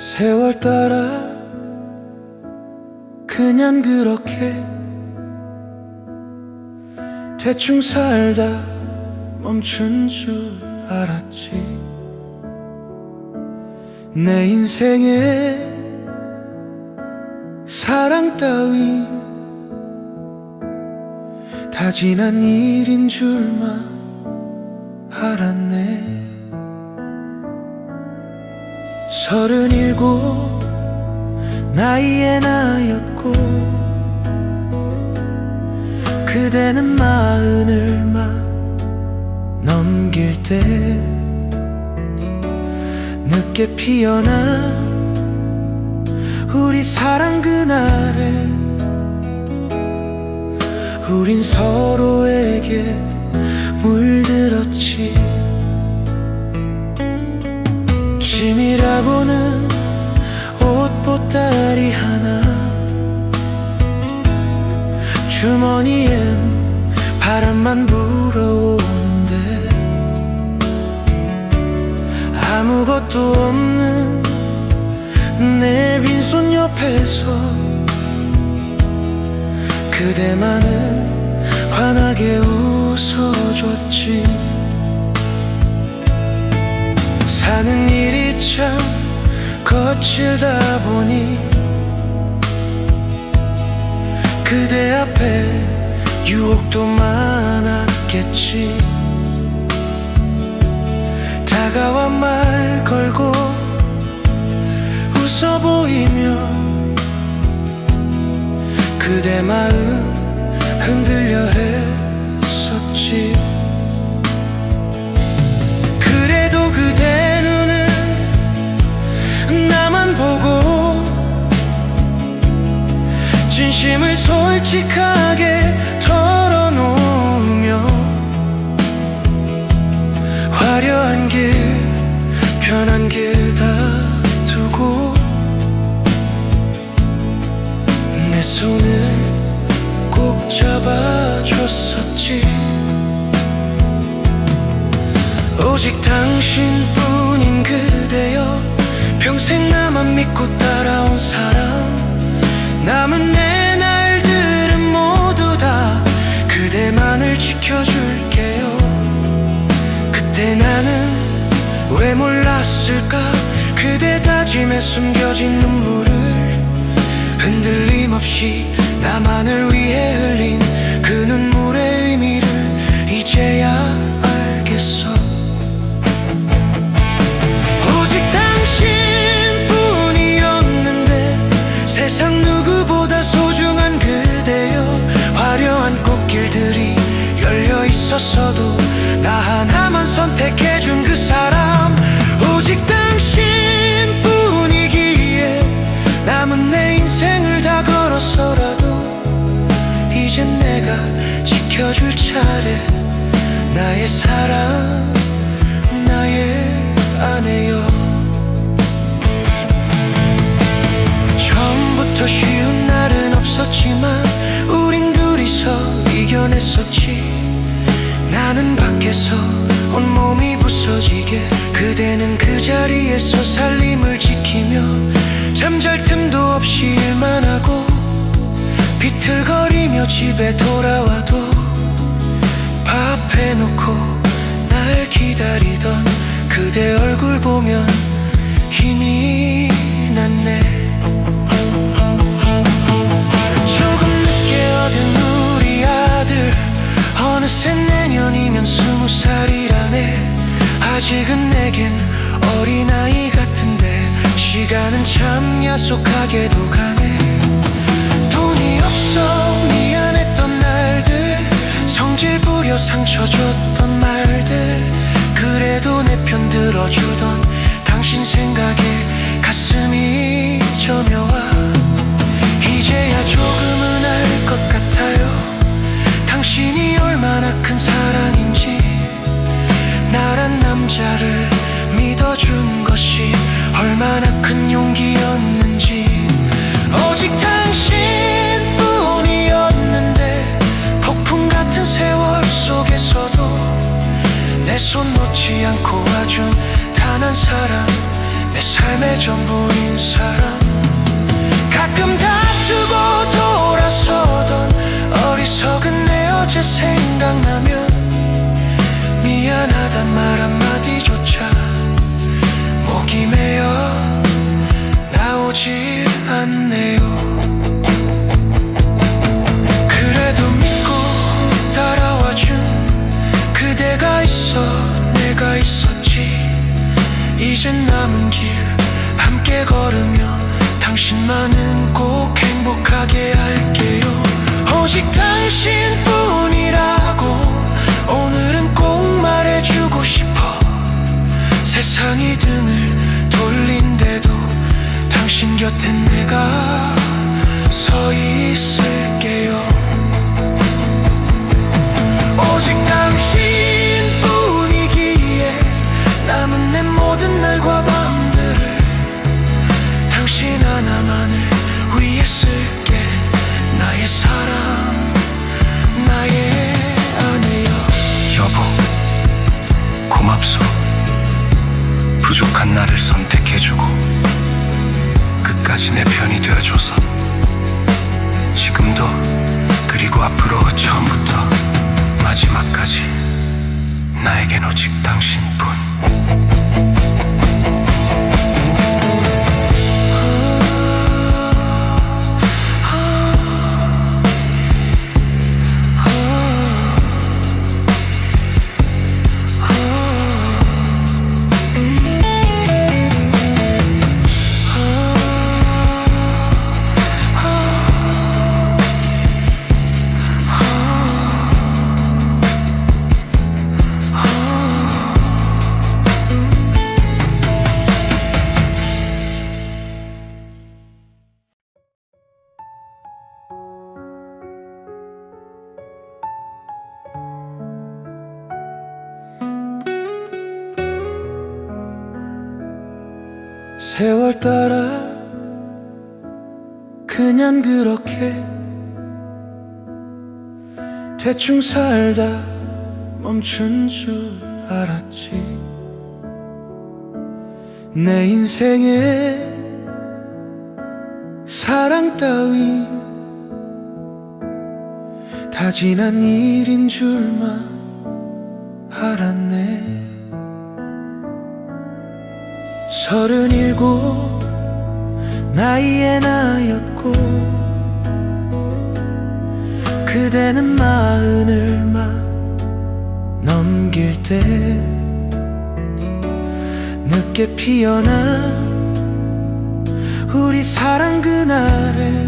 세월 따라 그냥 그렇게 대충 살다 멈춘 줄 알았지. 내 인생에 사랑 따위 다 지난 일인 줄만 알았네. 37 나이에 나였고 그대는 40을 막 넘길 때 늦게 피어난 우리 사랑 그날에 우린 서로에게 물들었지. 짐이라고는 옷 보따리 하나, 주머니엔 바람만 불어오는데 아무것도 없는 내 빈손 옆에서 그대만은 환하게 웃어줬지. 사는 일이 참 거칠다 보니 그대 앞에 유혹도 많았겠지. 다가와 말 걸고 웃어 보이며 그대 마음 흔들려 했었지. 그래도 그대 눈은 나만 보고 진심을 솔직하게 털어놓으며 화려한 길 편한 길 다 두고 내 손을 꼭 잡아줬었지. 오직 당신뿐인 그대여, 평생 나만 믿고 따라온 사람. 남은 내 날들은 모두 다 그대만을 지켜줄게요. 그때 나는 왜 몰랐을까, 그대 다짐에 숨겨진 눈물을 흔들림 없이 나만을 위해 흘린 그 눈물의 의미를 이제야 알겠어. 오직 당신뿐이었는데 세상 누구보다 소중한 그대여. 화려한 꽃길들이 열려 있었어도 나 하나만 선택해준 그 사람. 오직 당신뿐이기에 남은 내 인생을 다 걸어서라도 이젠 내가 지켜줄 차례. 나의 사랑, 나의 아내여. 처음부터 쉬운 날은 없었지만 우린 둘이서 이겨냈었지. 나는 밖에서 온몸이 부서지게, 그대는 그 자리에서 살림을 지키며 잠잘 틈도 없이 일만 하고 비틀거리며 집에 돌아와도 밥 해놓고 날 기다리던 그대 얼굴 보면 힘이 났네. 조금 늦게 얻은 우리 아들, 어느새 내년이면 20살이라네. 아직은 내겐 어린아이 같은데 시간은 참 야속하게도 가네. 돈이 없어 미안했던 날들, 성질 부려 상처 줬던 말들, 그래도 내 편 들어주던 당신 생각에 가슴이 세월 따라 그냥 그렇게 대충 살다 멈춘 줄 알았지. 내 인생에 사랑 따위 다 지난 일인 줄만 알았네. 37 나이에 나였고 그대는 40을 막 넘길 때 늦게 피어난 우리 사랑 그날에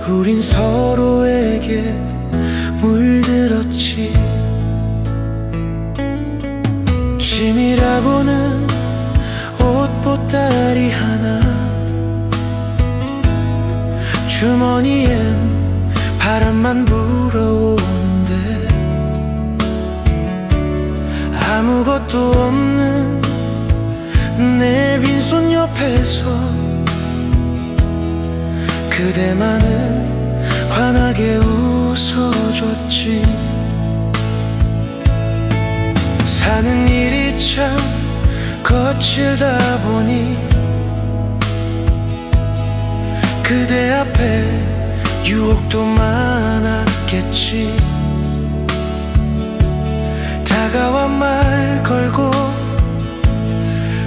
우린 서로에게 물들었지. 짐이라고는 옷 보따리 하나, 주머니엔 바람만 불어오는데 아무것도 없는 내 빈손 옆에서 그대만은 환하게 웃어줬지. 사는 일이 참 거칠다 보니 그대 앞에 유혹도 많았겠지. 다가와 말 걸고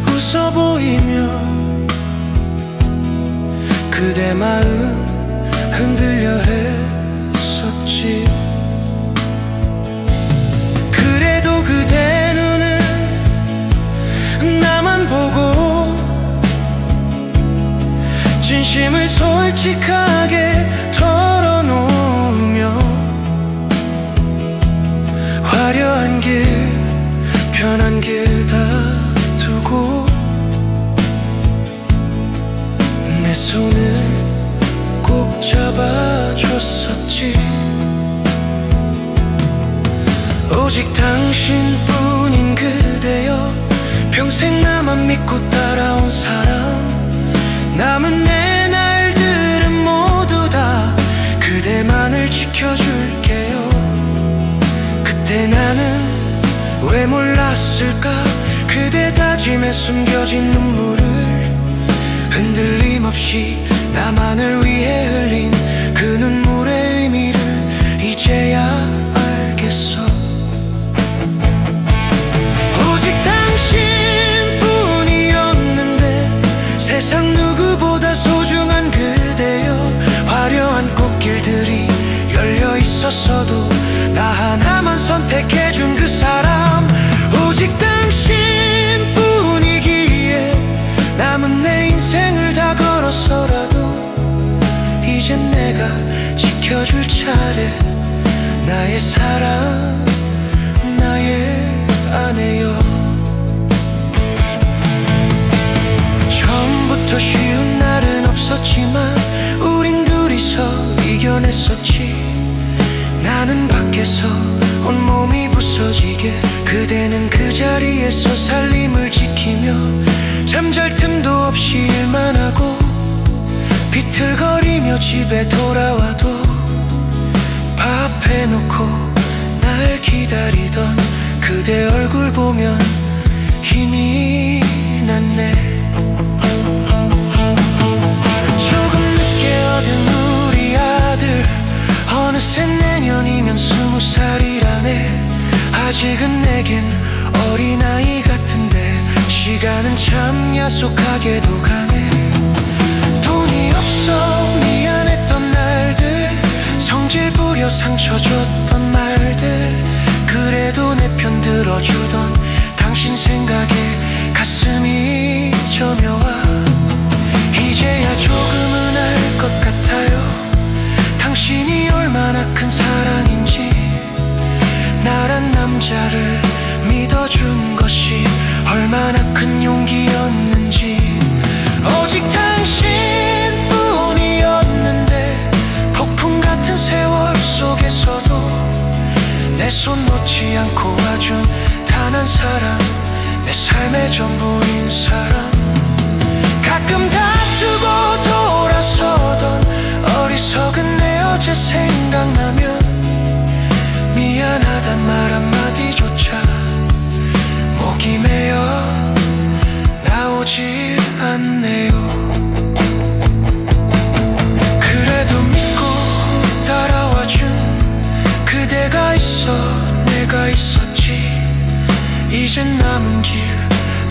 웃어 보이며 그대 마음 흔들려 했었지. 그래도 그대 눈은 나만 보고 진심을 솔직하게 털어놓으며 화려한 길 편한 길 다 두고 내 손을 꼭 잡아줬었지. 오직 당신뿐인 그대여, 평생 나만 믿고 따라온 사람. 남은 내 날들은 모두 다 그대만을 지켜줄게요. 그때 나는 왜 몰랐을까, 그대 다짐에 숨겨진 눈물을 흔들림 없이 나만을 위해 흘린 그 눈물의 의미를 이제야 알겠어. 오직 당신뿐이었는데 세상 누구보다 소중한 그대여. 화려한 꽃길들이 열려 있었어도 나 하나만 선택해준 그 사람. 오직 당신뿐이기에 남은 내 인생을 다 걸어서라도 이젠 내가 지켜줄 차례. 나의 사랑, 나의 아내여. 처음부터 쉬운 날은 없었지만 우린 둘이서 이겨냈었지. 나는 밖에서 온몸이 부서지게, 그대는 그 자리에서 살림을 지키며 잠잘 틈도 없이 일만 하고 비틀거리며 집에 돌아와도 밥 해놓고 날 기다리던 그대 얼굴 보면 힘이 났네. 조금 늦게 얻은 우리 아들, 어느새 내년이면 20살이라네. 아직은 내겐 어린아이 같은데 시간은 참 야속하게도 가네. 돈이 없어 미안했던 날들, 성질 부려 상처 줬던 말들, 그래도 내 편 들어주던 당신 생각에 가슴이 저며와. 이제야 조금은 알 것 같아요, 당신이 얼마나 큰 사랑인지. 나란 남자를 믿어준 것이 얼마나 큰 용기였는지. 오직 당신뿐이었는데 폭풍 같은 세월 속에서도 내 손 놓지 않고 와준 단 한 사람. 내 삶의 전부인 사람. 가끔 다투고 돌아서던 어리석은 내 어제 생각나면 미안하단 말 한마디조차 목이 메어 나오질 않네요. 그래도 믿고 따라와준 그대가 있어 내가 있었지. 이젠 남은 길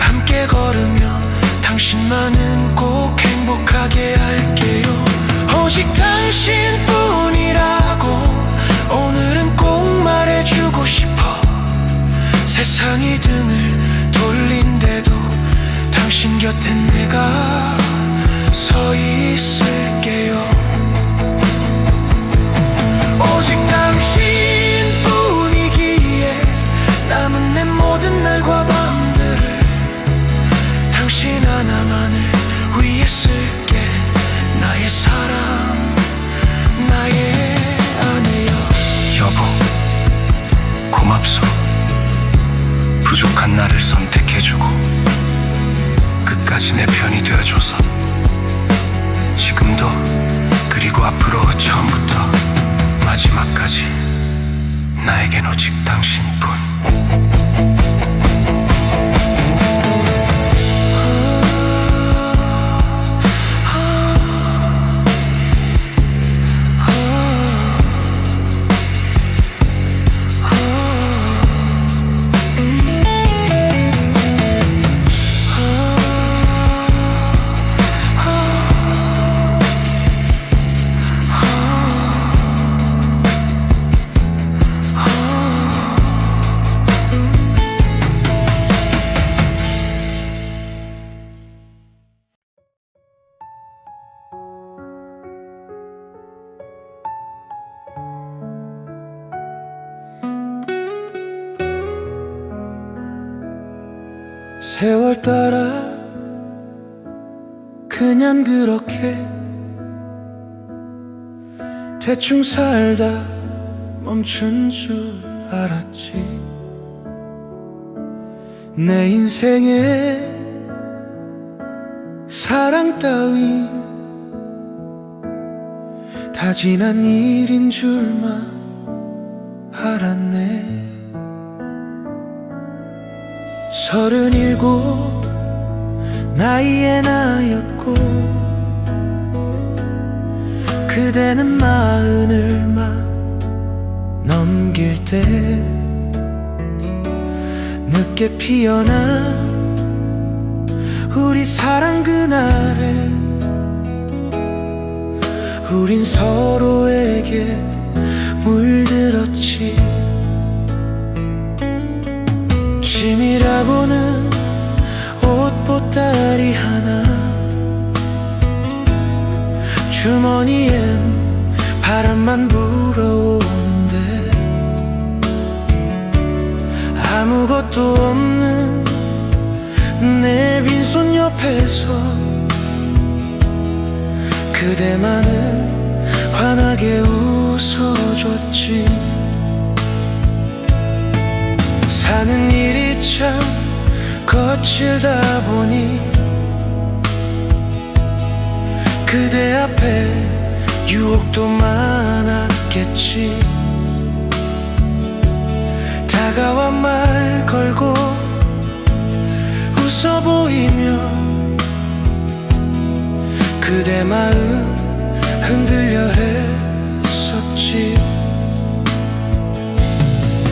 함께 걸으며 당신만은 꼭 행복하게 할게요. 오직 당신뿐이라고 오늘은 꼭 말해주고 싶어. 세상이 등을 돌린데도 당신 곁엔 내가 서 있을게요. 오직 당신뿐이기에 남은 내 모든 날과 밤들을 당신 하나만을 위해 쓸게. 나의 사랑, 나의 아내여. 여보, 고맙소. 부족한 나를 선택해주고 끝까지 내 편이 되어줘서. 지금도 그리고 앞으로 처음부터 마지막까지 나에겐 오직 당신뿐. 세월 따라 그냥 그렇게 대충 살다 멈춘 줄 알았지. 내 인생에 사랑 따위 다 지난 일인 줄만 알았네. 37 나이의 나였고 그대는 40을 막 넘길 때 늦게 피어난 우리 사랑 그날에 우린 서로에게 물들었지. 짐이라고는 옷 보따리 하나, 주머니엔 바람만 불어오는데 아무것도 없는 내 빈손 옆에서 그대만은 환하게 웃어줬지. 사는 일이 참 거칠다 보니 그대 앞에 유혹도 많았겠지. 다가와 말 걸고 웃어 보이며 그대 마음 흔들려 했었지.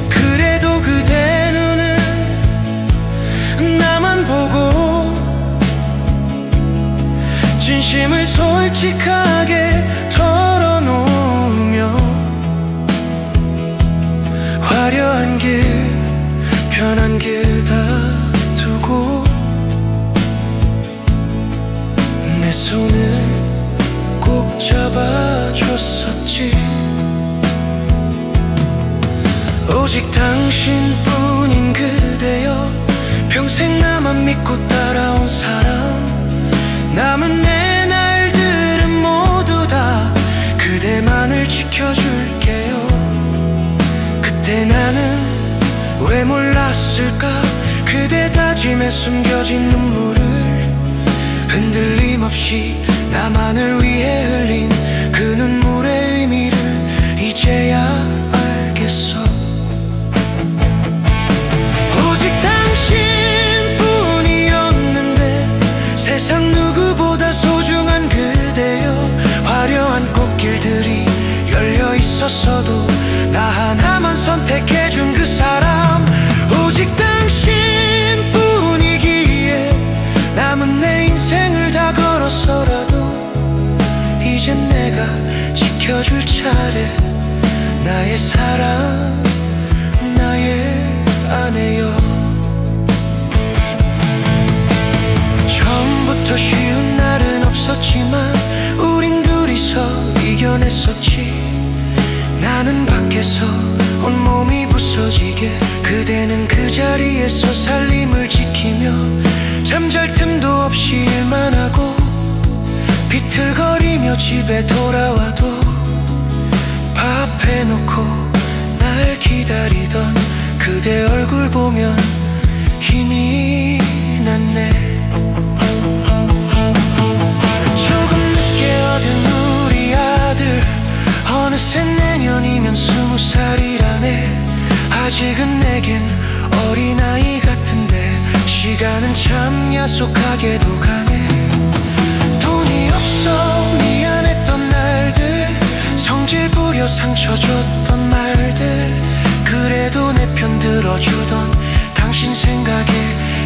그래도 그대 눈은 나만 보고 진심을 솔직하게 털어놓으며 화려한 길 편한 길 다 두고 내 손을 꼭 잡아줬었지. 오직 당신뿐인 그대여, 평생 나만 믿고 따라온 사람. 남은 내 날들은 모두 다 그대만을 지켜줄게요. 그때 나는 왜 몰랐을까, 그대 다짐에 숨겨진 눈물을 흔들림 없이 나만을 위해 흘린 그 눈물의 의미를 이제야 알겠어. 오직 당신뿐이었는데 세상 누구보다 소중한 그대여. 화려한 꽃길들이 열려 있었어도 나 하나만 선택해준 그 사람. 오직 당신뿐이기에 남은 내 인생을 다 걸어서라도 이젠 내가 지켜줄 차례. 나의 사랑, 나의 아내여. 처음부터 쉬운 날은 없었지만 우린 둘이서 이겨냈었지. 나는 밖에서 온몸이 부서지게, 그대는 그 자리에서 살림을 지키며 잠잘 틈도 없이 일만 하고 비틀거리며 집에 돌아와도 밥 해놓고 날 기다리던 그대 얼굴 보면 힘이 났네. 조금 늦게 얻은 우리 아들, 어느새 내년이면 20살이라네. 아직은 내겐 어린아이 같은데 시간은 참 야속하게도 가네. 돈이 없어 미안했던 날들, 성질 부려 상처 줬던 말들, 그래도 내 편 들어주던 당신 생각에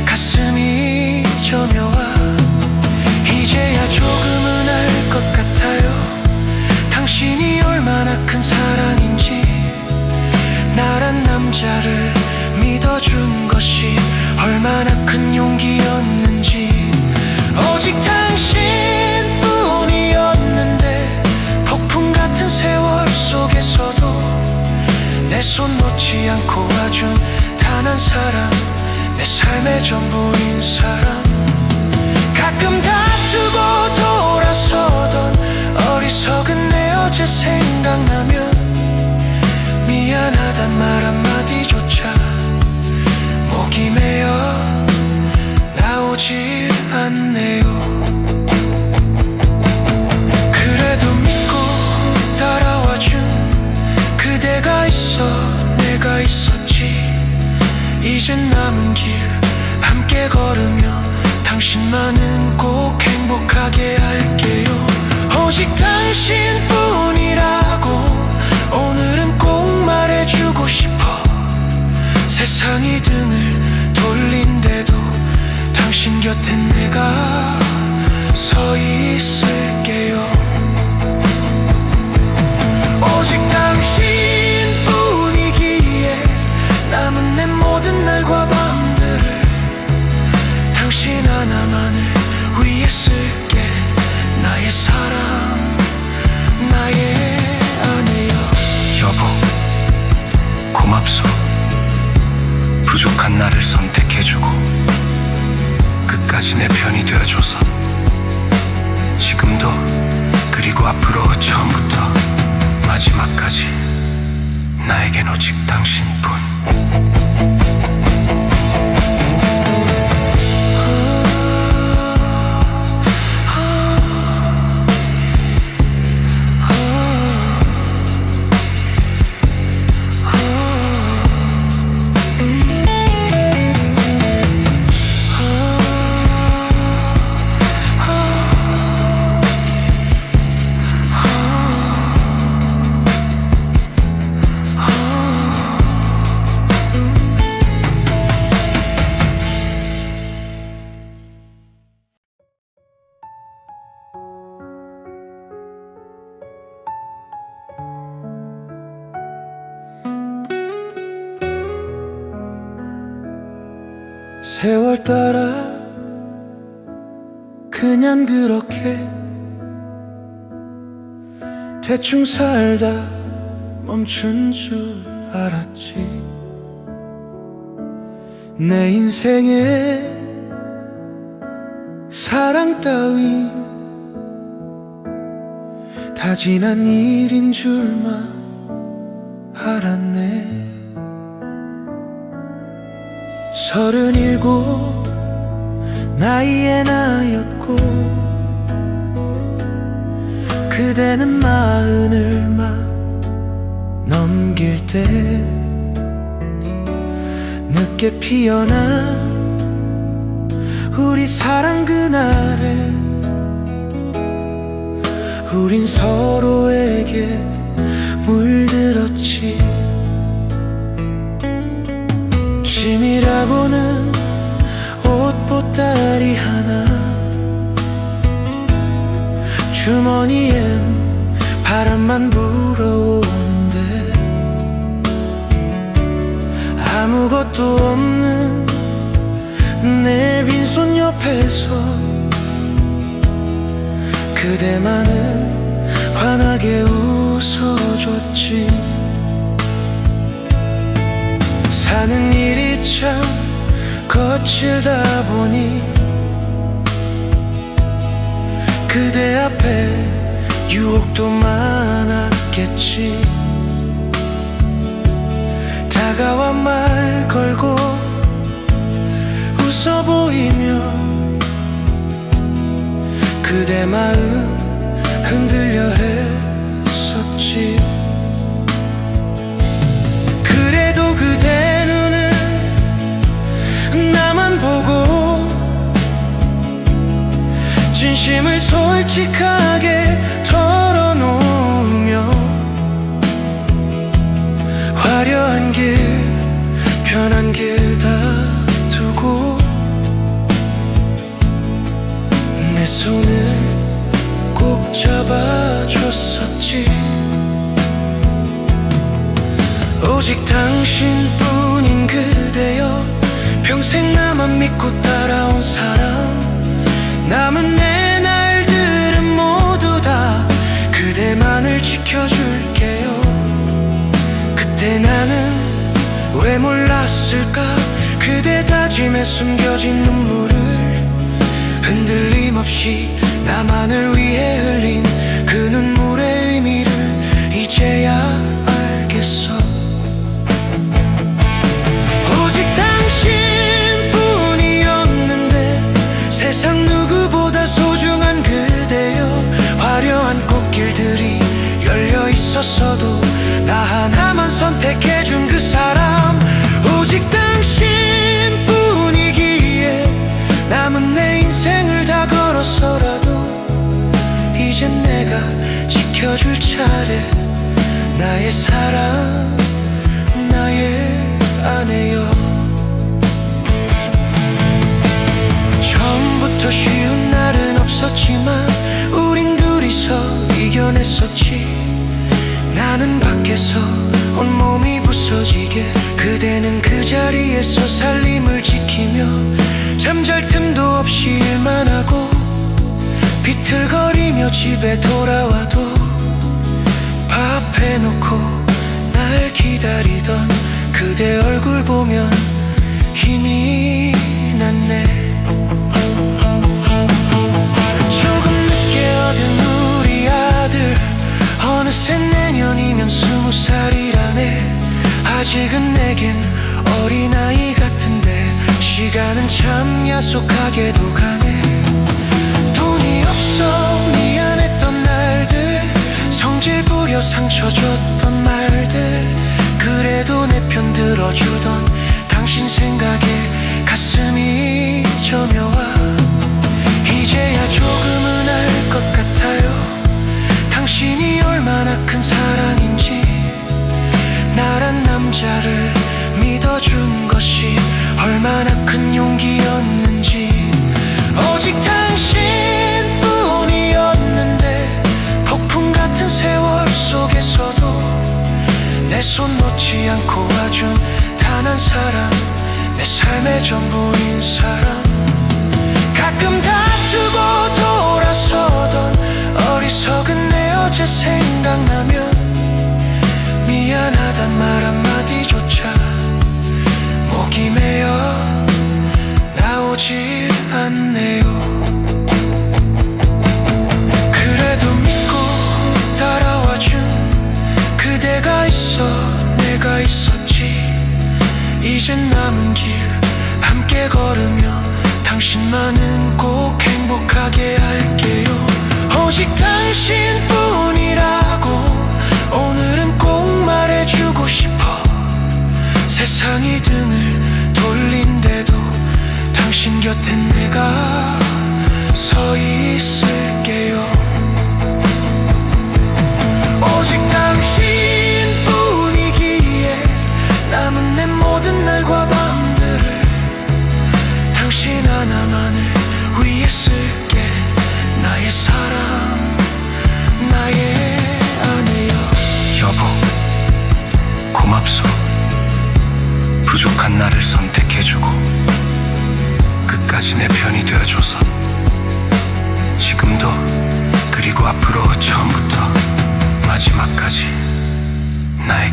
가슴이 저며와. 이제야 조금은 알 것 같아요, 당신이 얼마나 큰 사랑인지. 나란 남자를 믿어준 것이 얼마나 큰 용기였는지. 오직 당신뿐이었는데 폭풍 같은 세월 속에서도 내 손 놓지 않고 와준 단 한 사람, 내 삶의 전부인 사람. 가끔 다투고 돌아서던 어리석은 내 어제 생각나면 미안하단 말 한마디조차 목이 메어 나오질 않네요. 그래도 믿고 따라와준 그대가 있어 내가 있었지. 이젠 남은 길 함께 걸으며 당신만은 꼭 행복하게 할게요. 오직 당신뿐이라고 오늘은 꼭 말해주고 싶어. 세상이 등을 돌린데도 당신 곁엔 내가 서 있을게요. 오직 당신뿐이기에 남은 내 모든 날과 밤들을 당신 하나만을 위해 쓸게. 나의 사랑, 나의 아내여. 여보, 고맙소. 부족한 나를 선택해주고 끝까지 내 편이 되어줘서. 지금도 그리고 앞으로 처음부터 마지막까지 나에겐 오직 당신뿐. 세월 따라 그냥 그렇게 대충 살다 멈춘 줄 알았지. 내 인생에 사랑 따위 다 지난 일인 줄만 알았네. 37 나이의 나였고 그대는 마흔을 막 넘길 때 늦게 피어난 우리 사랑 그날에 우린 서로에게 물들었지. 짐이라고는 옷보따리 하나, 주머니엔 바람만 불어오는데 아무것도 없는 내 빈손 옆에서 그대만은 환하게 웃어줬지. 사는 일이 참 거칠다 보니 그대 앞에 유혹도 많았겠지. 다가와 말 걸고 웃어 보이며 그대 마음 흔들려 했었지. 그래도 그대 눈은 나만 보고 진심을 솔직하게 털어놓으며 화려한 길 편한 길 다 두고 내 손을 꼭 잡아줬었지. 오직 당신뿐인 그대여, 평생 나만 믿고 따라온 사람. 남은 내 날들은 모두 다 그대만을 지켜줄게요. 그때 나는 왜 몰랐을까, 그대 다짐에 숨겨진 눈물을 흔들림 없이 나만을 위해 흘린 그 눈물의 의미를 이제야 알겠어. 오직 당신뿐이었는데 세상 누구보다 소중한 그대여. 화려한 꽃길들이 열려 있었어도 나 하나만 선택해준 그 사람. 오직 당신뿐이기에 남은 내 인생을 다 걸어서라도 이젠 내가 지켜줄 차례. 나의 사랑, 나의 아내여. 처음부터 쉬운 날은 없었지만 우린 둘이서 이겨냈었지. 나는 밖에서 온몸이 부서지게, 그대는 그 자리에서 살림을 지키며 잠잘 틈도 없이 일만 하고 비틀거리며 집에 돌아와도 밥 해놓고 날 기다리던 그대 얼굴 보면 힘이 났네. 조금 늦게 얻은 우리 아들, 어느새 내년이면 20살이라네. 아직은 내겐 어린아이 같은데 시간은 참 야속하게도 가네. 돈이 없어 미안했던 날들, 성질 부려 상처 줬던 말들, 그래도 내 편 들어주던 당신 생각에 가슴이 저며와. 이제야 조금은 알 것 같아요, 당신이 얼마나 큰 사랑인지. 나란 남자를 믿어준 것이 얼마나 큰 용기였는지. 오직 당신뿐이었는데 폭풍 같은 세월 속에서도 내 손 놓지 않고 와준 단 한 사람, 내 삶의 전부인 사람. 가끔 다투고 돌아서던 어리석은 내 어제 생각나면 미안하단 말 한마디조차 목이 메어 나오질 않네요. 그래도 믿고 따라와준 그대가 있어 내가 있었지. 이젠 남은 길 함께 걸으며 당신만은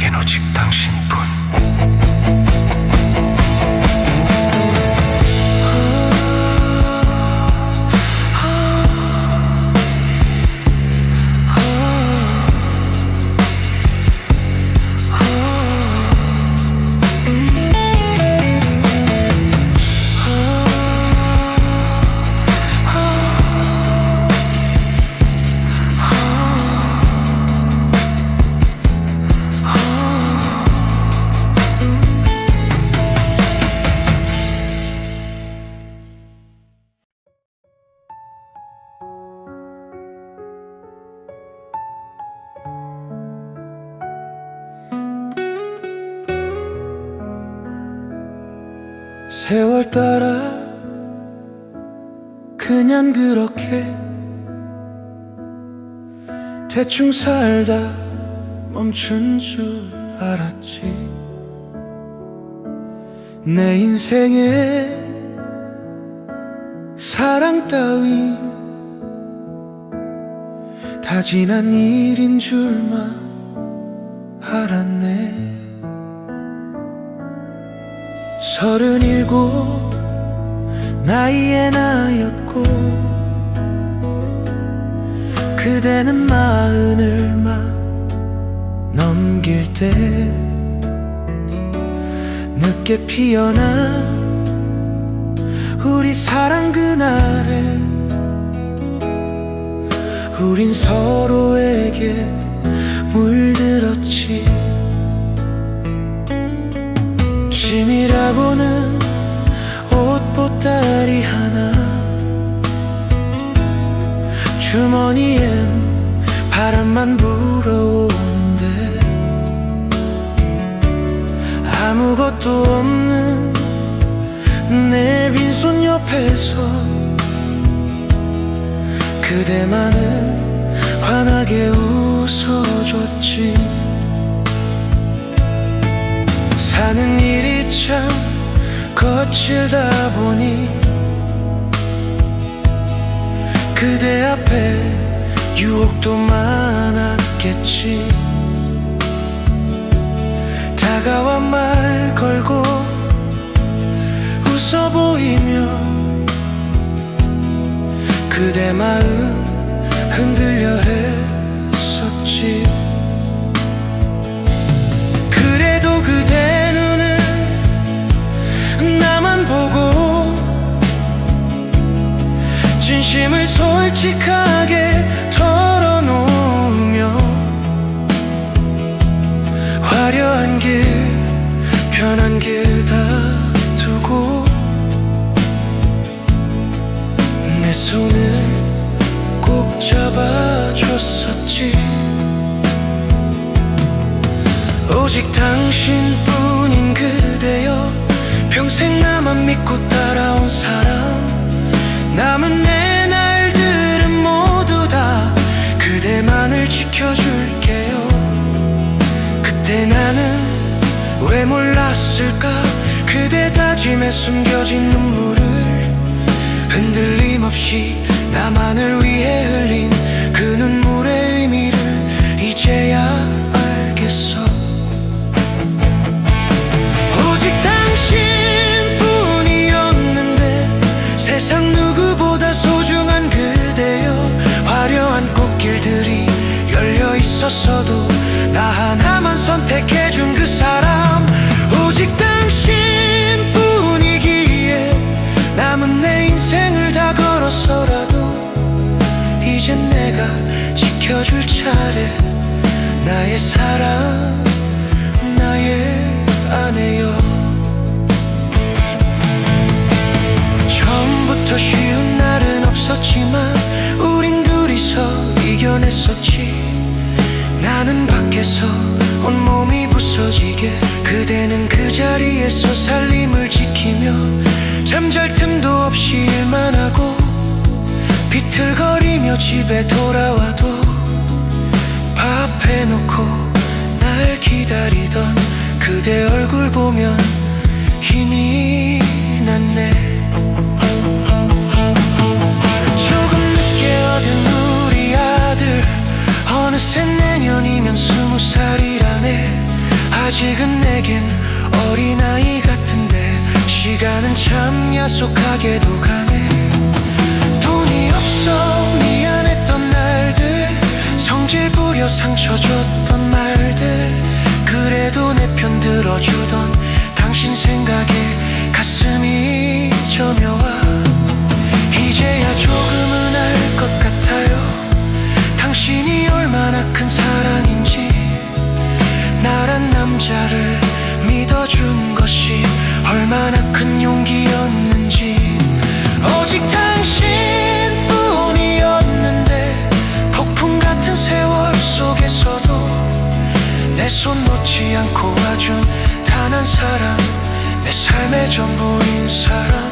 내겐 오직 당신뿐. 세월 따라 그냥 그렇게 대충 살다 멈춘 줄 알았지. 내 인생에 사랑 따위 다 지난 일인 줄만 알았네. 37 나이에 나였고 그대는 40을 막 넘길 때 늦게 피어난 우리 사랑 그날에 우린 서로에게 물들었지. 짐이라고는 옷 보따리 하나, 주머니엔 바람만 불어오는데 아무것도 없는 내 빈손 옆에서 그대만은 환하게 웃어줬지. 사는 일이 참 거칠다 보니 그대 앞에 유혹도 많았겠지. 다가와 말 걸고 웃어 보이며 그대 마음 흔들려 했었지. 그래도 그대 눈은 나만 보고 진심을 솔직하게 털어놓으며 화려한 길 편한 길 다 두고 내 손을 꼭 잡아줬었지. 오직 당신뿐인 그대여, 평생 나만 믿고 따라온 사람. 남은 내 날들은 모두 다 그대만을 지켜줄게요. 그때 나는 왜 몰랐을까, 그대 다짐에 숨겨진 눈물을 흔들림 없이 나만을 위해 흘린 그 눈물의 의미를 이제야 알겠어. 오직 당신뿐이었는데 세상 누구보다 소중한 그대여. 화려한 꽃길들이 열려 있었어도 나 하나만 선택해준 그 사람. 오직 당신뿐이기에 남은 내 인생을 다 걸어서라도 이젠 내가 지켜줄 차례. 나의 사랑, 나의 아내여. 처음부터 쉬운 날은 없었지만 우린 둘이서 이겨냈었지. 나는 밖에서 온몸이 부서지게, 그대는 그 자리에서 살림을 지키며 잠잘 틈도 없이 일만 하고 비틀거리며 집에 돌아와도 밥 해놓고 날 기다리던 그대 얼굴 보면 힘이 났네. 조금 늦게 얻은 우리 아들, 어느새 내년이면 20살이라네. 아직은 내겐 어린아이 같은데 시간은 참 야속하게도 가네. 돈이 없어 미안했던 날들, 성질 부려 상처 줬던 말들, 그래도 내 편 들어주던 당신 생각에 가슴이 저며와. 이제야 조금은 알 것 같아요, 당신이 얼마나 큰 사랑인지. 나란 남자를 믿어준 것이 얼마나 큰 용기였는지. 오직 당신뿐이었는데 폭풍 같은 세월 속에서도 내 손 놓지 않고 와준 단 한 사람, 내 삶의 전부인 사람.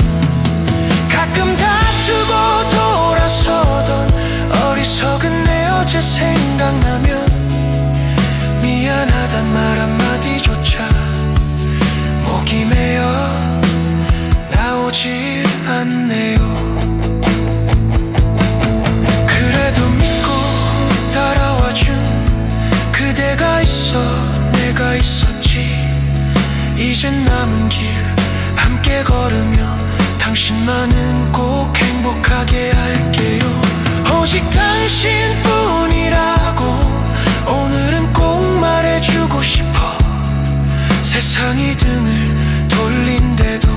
가끔 다투고 돌아서던 어리석은 내 어제 생각나면 미안하단 말 한마디조차 목이 메어 나오질 않네요. 그래도 믿고 따라와준 그대가 있어 내가 있었지. 이젠 남은 길 함께 걸으며 당신만은 꼭 행복하게 할게요. 오직 당신뿐이라고 오늘은 꼭 말해주고 싶어. 세상이 등을 돌린데도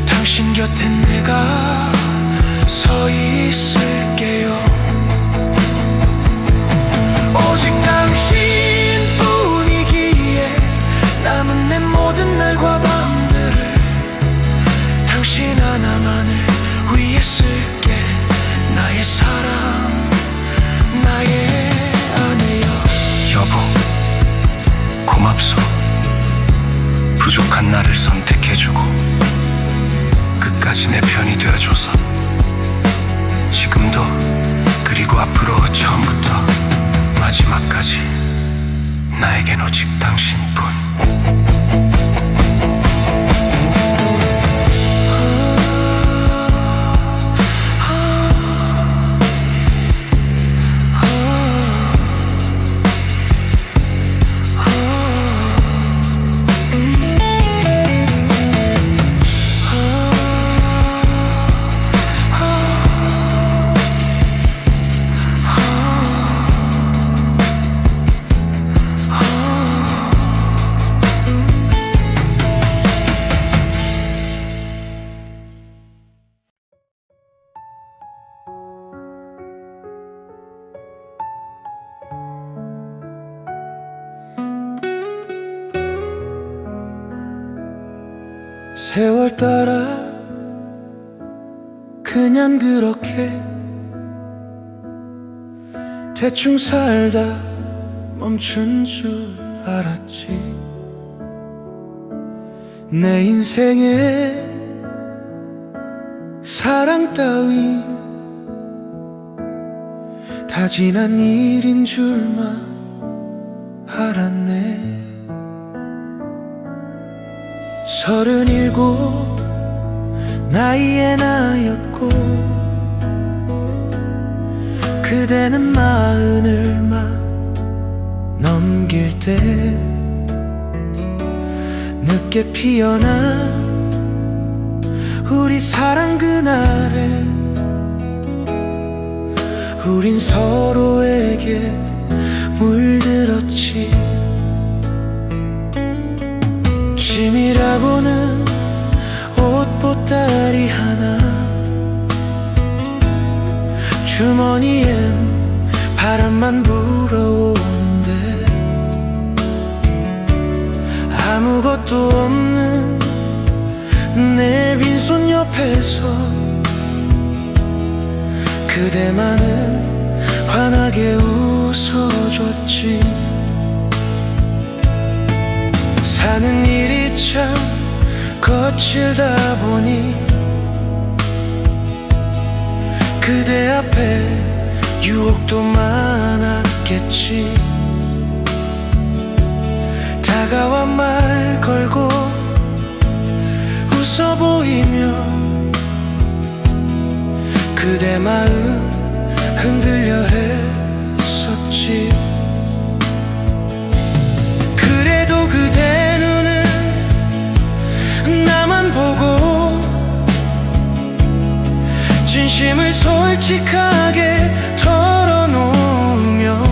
당신 곁엔 내가 서 있을게요. 오직 당신뿐이기에 남은 내 모든 날과 밤들을 당신 하나만을 위해 쓸게. 나의 사랑, 나의 아내여. 여보, 고맙소. 부족한 나를 선택해주고 끝까지 내 편이 되어줘서. 지금도 그리고 앞으로 처음부터 마지막까지 나에겐 오직 당신뿐. 세월 따라 그냥 그렇게 대충 살다 멈춘 줄 알았지. 내 인생에 사랑 따위 다 지난 일인 줄만 알았네. 37 나이에 나였고 그대는 40을 막 넘길 때 늦게 피어난 우리 사랑 그날에 우린 서로에게 물들었지. 짐이라고는 옷 보따리 하나, 주머니엔 바람만 불어오는데 아무것도 없는 내 빈손 옆에서 그대만은 환하게 웃어줬지. 사는 일이 참 거칠다 보니 그대 앞에 유혹도 많았겠지. 다가와 말 걸고 웃어 보이며 그대 마음 흔들려 했었지. 그래도 그대 널찍하게 털어놓으며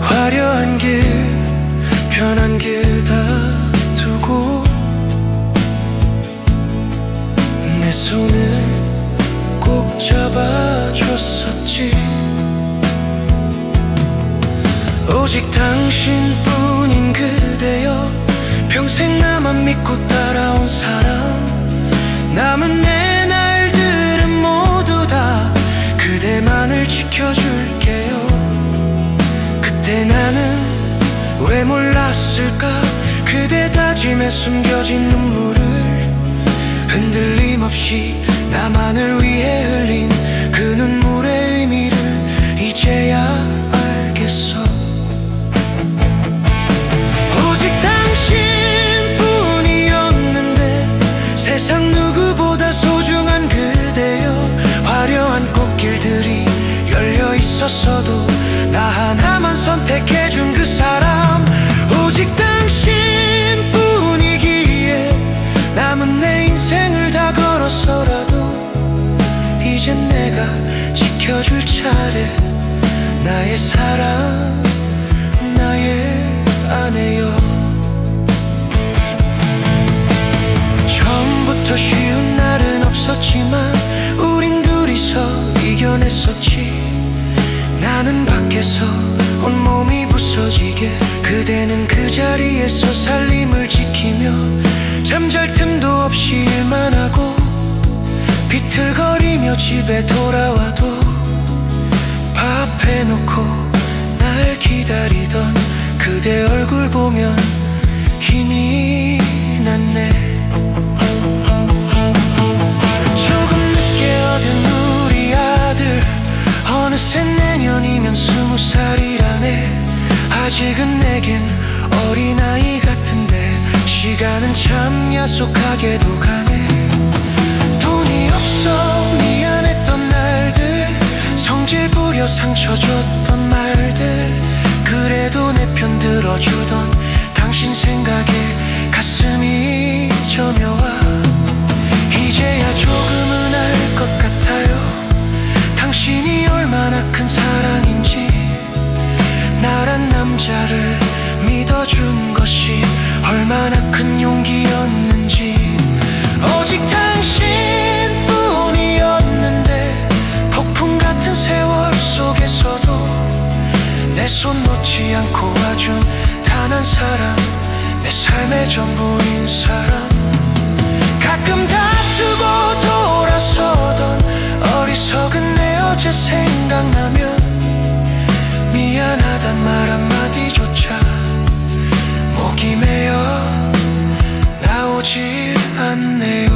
화려한 길 편한 길 다 두고 내 손을 꼭 잡아줬었지. 오직 당신뿐인 그대여, 평생 나만 믿고 따라온 사람. 남은 내 날들은 모두 다 그대만을 지켜줄게요. 그때 나는 왜 몰랐을까, 그대 다짐에 숨겨진 눈물을 흔들림 없이 나만을 위해 흘린 그 눈물의 의미를 이제야 알겠어. 오직 당신뿐이었는데 세상 누구보다 소중한 그대여. 화려한 꽃길들이 열려 있었어도 나 하나만 선택해준 그 사람. 오직 당신뿐이기에 남은 내 인생을 다 걸어서라도 이젠 내가 지켜줄 차례. 나의 사랑, 나의 아내여. 처음부터 쉬운 날은 없었지만 우린 둘이서 이겨냈었지. 나는 밖에서 온몸이 부서지게, 그대는 그 자리에서 살림을 지키며 잠잘 틈도 없이 일만 하고 비틀거리며 집에 돌아와도 밥 해놓고 날 기다리던 그대 얼굴 보면 힘이 났네. 조금 늦게 얻은 우리 아들, 어느새 내년이면 20살이라네. 아직은 내겐 어린아이 같은데 시간은 참 야속하게도 가네. 돈이 없어 미안했던 날들, 성질 부려 상처 줬던 말들, 그래도 내 편 들어주던 당신 생각에 가슴이 저며와. 이제야 조금은 알 것 같아요, 당신이 얼마나 큰 사랑인지. 나란 남자를 믿어준 것이 얼마나 큰 용기였는지. 오직 당신뿐이었는데 폭풍 같은 세월 속에서도 내 손 놓지 않고 와준 단 한 사람, 내 삶의 전부인 사람. 가끔 다투고 돌아서던 어리석은 내 어제 생각나면 미안하단 말 한마디조차 목이 메어 나오질 않네요.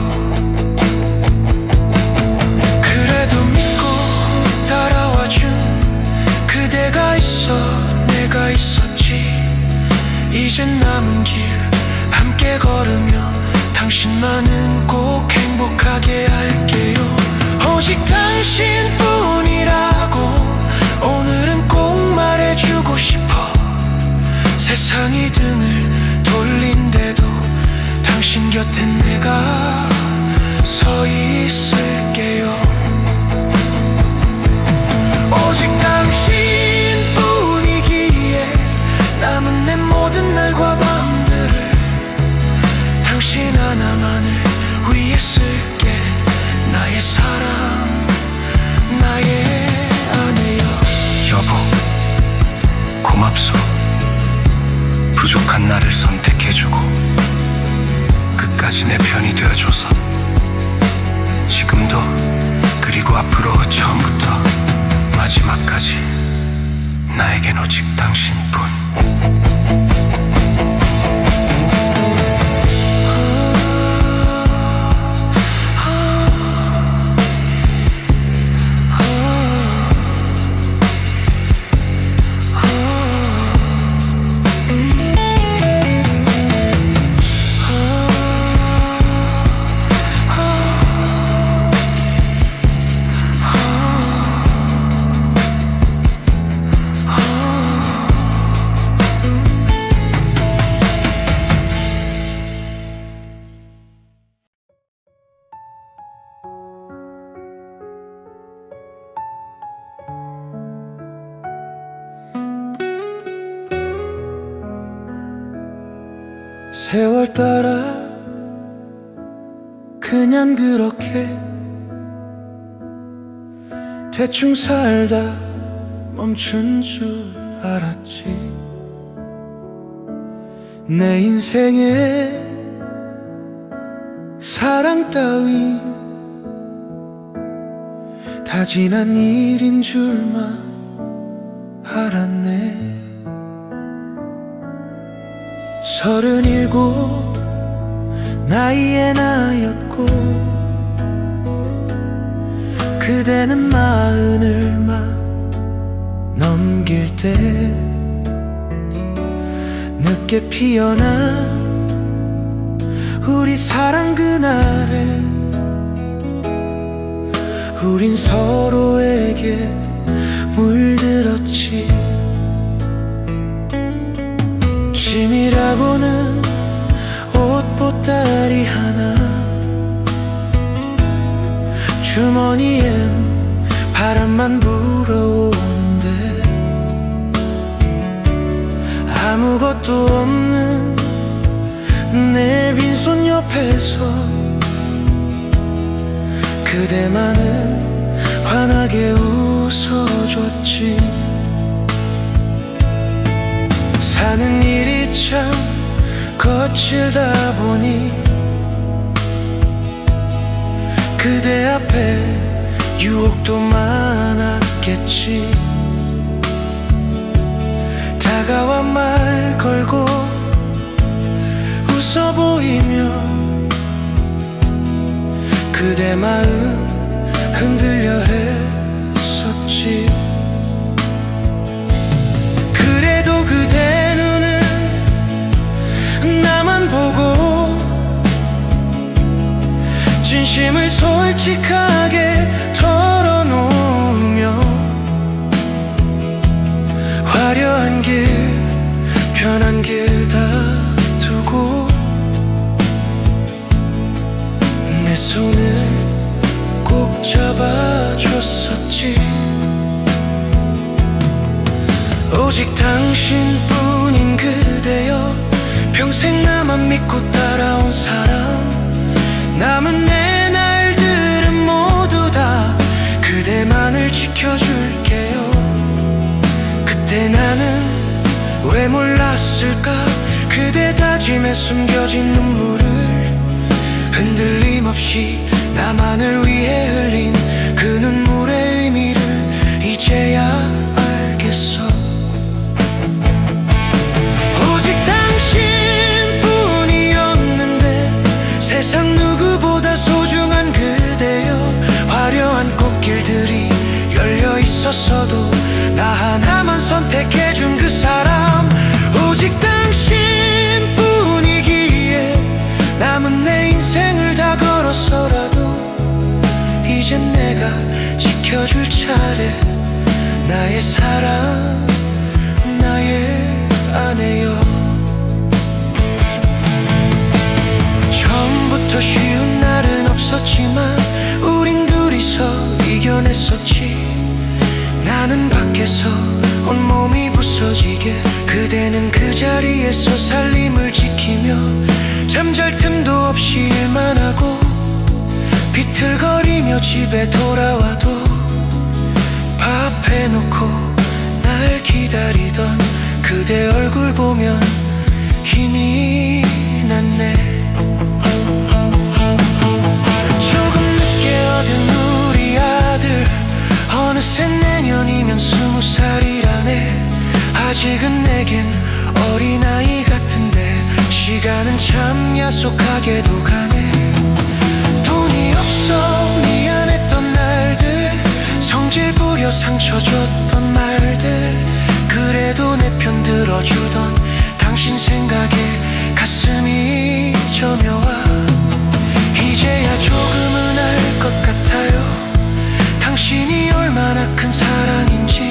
그래도 믿고 따라와준 그대가 있어 내가 있었지. 이젠 남은 길 함께 걸으며 당신만은 꼭 행복하게 할게요. 오직 당신뿐이라고 오늘은 꼭 말해주고 싶어. 세상이 등을 돌린데도 당신 곁엔 내가 서 있을게요. 오직 당신뿐이기에 남은 내 모든 날과 밤들을 당신 하나만을 위해 쓸게. 나의 사랑, 나의 아내여. 여보, 고맙소. 부족한 나를 선택해주고 끝까지 내 편이 되어줘서. 지금도 그리고 앞으로 처음부터 마지막까지 나에겐 오직 당신뿐. 세월 따라 그냥 그렇게 대충 살다 멈춘 줄 알았지. 내 인생에 사랑 따위 다 지난 일인 줄만 알았네. 37 나이에 나였고 그대는 40을 막 넘길 때 늦게 피어난 우리 사랑 그날에 우린 서로에게 물들었지. 짐이라고는 옷 보따리 하나, 주머니엔 바람만 불어오는데 아무것도 없는 내 빈손 옆에서 그대만은 환하게 웃어줬지. 사는 일이 참 거칠다 보니 그대 앞에 유혹도 많았겠지. 다가와 말 걸고 웃어 보이며 그대 마음 흔들려 했었지. 그래도 그대 눈은 나만 보고 진심을 솔직하게 털어놓으며 화려한 길 편한 길 다 두고 내 손을 꼭 잡아줬었지. 오직 당신뿐인 그대여, 평생 나만 믿고 따라온 사람. 남은 내 날들은 모두 다 그대만을 지켜줄게요. 그때 나는 왜 몰랐을까, 그대 다짐에 숨겨진 눈물을 흔들림 없이 나만을 위해 흘린 그 눈물의 의미를 이제야 알겠어. 오직 당신뿐이었는데 세상 누구보다 소중한 그대여. 화려한 꽃길들이 열려 있었어도 나 하나만 선택해준 그 사람. 오직 당신뿐이기에 남은 내 인생을 다 걸어서라도 이젠 내가 지켜줄 차례. 나의 사랑, 나의 아내여. 처음부터 쉬운 날은 없었지만 우린 둘이서 이겨냈었지. 나는 밖에서 온몸이 부서지게, 그대는 그 자리에서 살림을 지키며 잠잘 틈도 없이 일만 하고 비틀거리며 집에 돌아와도 밥 해놓고 날 기다리던 그대 얼굴 보면 힘이 났네. 조금 늦게 얻은 우리 아들, 어느새 내년이면 20살이라네. 아직은 내겐 어린아이 같은데 시간은 참 야속하게도 가네. 돈이 없어 미안했던 날들, 성질 부려 상처 줬던 말들, 그래도 내 편 들어주던 당신 생각에 가슴이 저며와. 이제야 조금은 알 것 같아요, 당신이 얼마나 큰 사랑인지.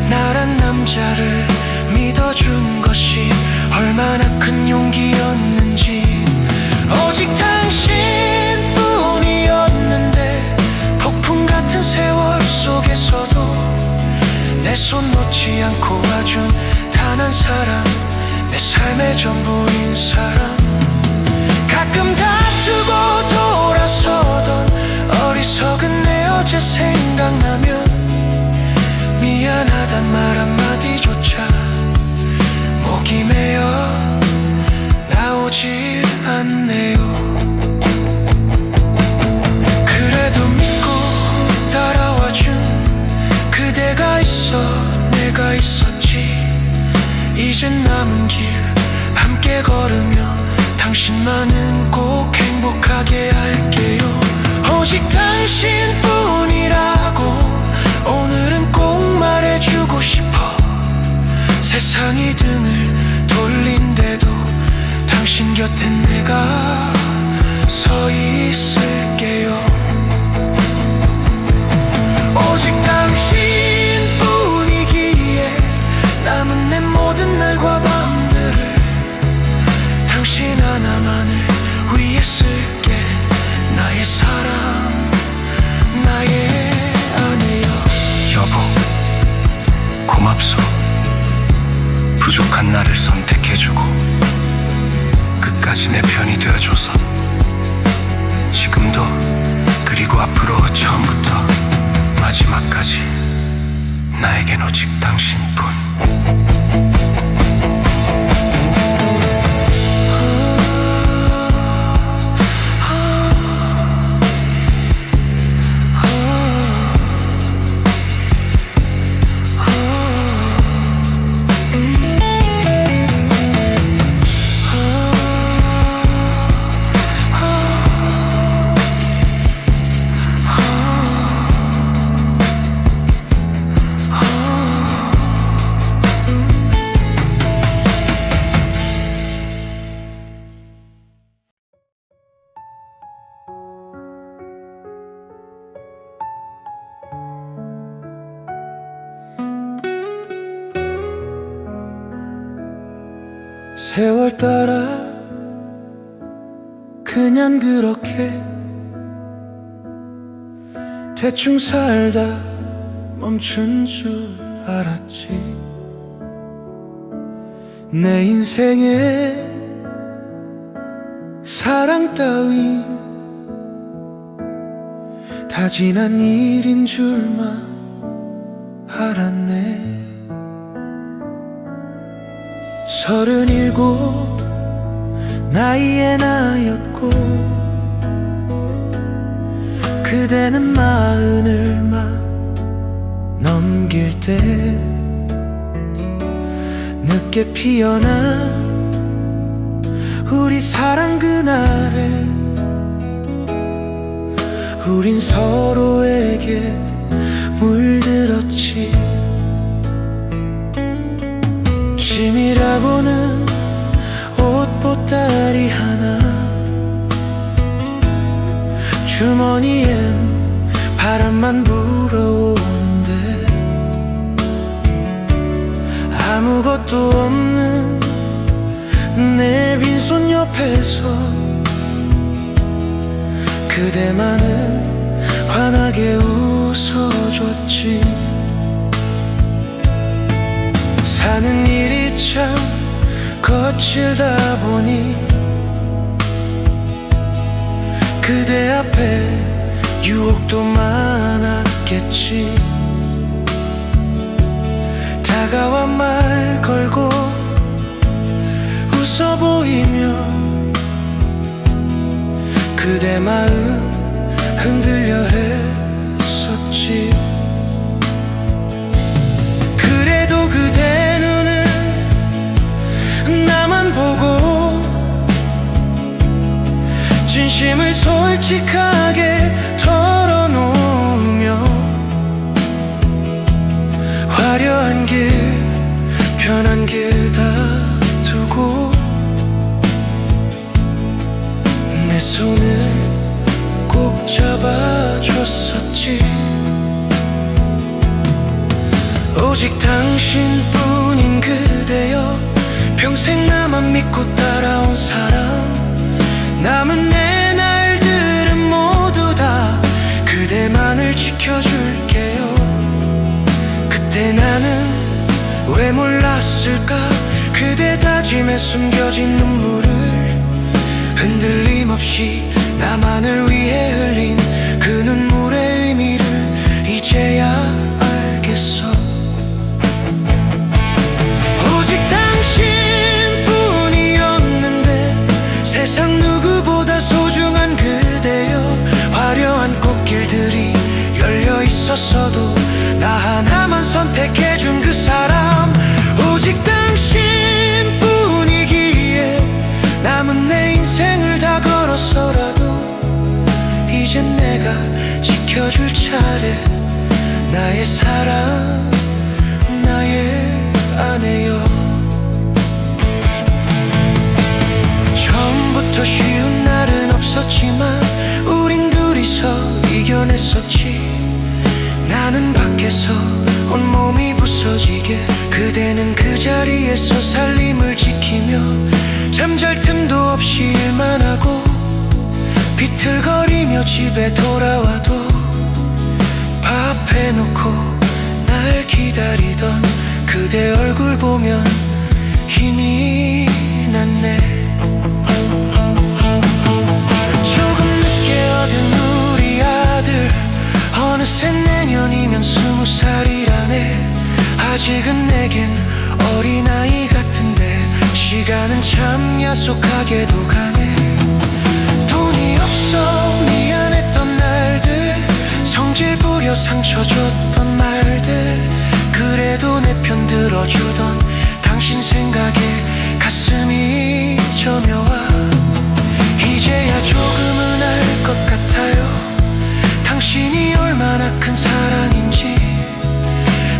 나란 남자를 믿어준 것이 얼마나 큰 용기였는지. 오직 당신뿐이었는데 폭풍 같은 세월 속에서도 내 손 놓지 않고 와준 단 한 사람. 내 삶의 전부인 사람. 가끔 다투고 돌아서던 어리석은 내 어제 생각나면 미안하단 말 한마디조차 목이 메어 나오질 않네요. 그래도 믿고 따라와준 그대가 있어 내가 있었지. 이젠 남은 길 함께 걸으며 당신만은 꼭 행복하게 할게요. 오직 당신뿐이라고 오늘은 꼭 말해주고 싶어. 세상이 등을 돌린데도 당신 곁엔 내가 서 있을게요. 오직 당신뿐이기에 남은 내 모든 날과 밤들을 당신 하나만을 위해 쓸게. 나의 사랑, 나의 아내여. 여보, 고맙소. 부족한 나를 선택해주고 끝까지 내 편이 되어줘서. 지금도 그리고 앞으로 처음부터 마지막까지 나에겐 오직 당신뿐. 세월 따라 그냥 그렇게 대충 살다 멈춘 줄 알았지. 내 인생에 사랑 따위 다 지난 일인 줄만 알았네. 37 나이의 나였고 그대는 40을 막 넘길 때 늦게 피어난 우리 사랑 그날에 우린 서로에게 물들었지. 짐이라고는 옷 보따리 하나, 주머니엔 바람만 불어오는데 아무것도 없는 내 빈손 옆에서 그대만은 환하게 웃어줬지. 사는 일이 참 거칠다 보니 그대 앞에 유혹도 많았겠지. 다가와 말 걸고 웃어 보이며 그대 마음 흔들려 했었지. 그래도 그대 눈은 나만 보고 진심을 솔직하게 털어놓으며 화려한 길 편한 길 다 두고 내 손을 꼭 잡아줬었지. 오직 당신뿐인 그대여, 평생 나만 믿고 따라온 사람. 남은 내 날들은 모두 다 그대만을 지켜줄게요. 그때 나는 왜 몰랐을까? 그 그대 다짐에 숨겨진 눈물을 흔들림 없이 나만을 위해 흘린 그 눈물의 의미를 이제야 알겠어. 오직 당신뿐이었는데 세상 누구보다 소중한 그대여. 화려한 꽃길들이 열려 있었어도 나 하나만 선택해준 그 사람, 오직 당신뿐이기에 남은 내 인생을 다 걸어서라도 이젠 내가 지켜줄 차례. 나의 사랑, 나의 아내여. 처음부터 쉬운 날은 없었지만 우린 둘이서 이겨냈었지. 나는 밖에서 온몸이 부서지게, 그대는 그 자리에서 살림을 지키며 잠잘 틈도 없이 일만 하고, 비틀거리며 집에 돌아와도 밥 해놓고 날 기다리던 그대 얼굴 보면 힘이 났네. 조금 늦게 얻은 우리 아들, 어느새 내년이면 20살이라네. 아직은 내겐 어린아이 같은데 시간은 참 야속하게도 가네. 돈이 없어 미안했던 날들, 성질 부려 상처 줬던 말들, 그래도 내 편 들어주던 당신 생각에 가슴이 저며와. 이제야 조금은 알 것 같아요, 당신이 얼마나 큰 사랑인지.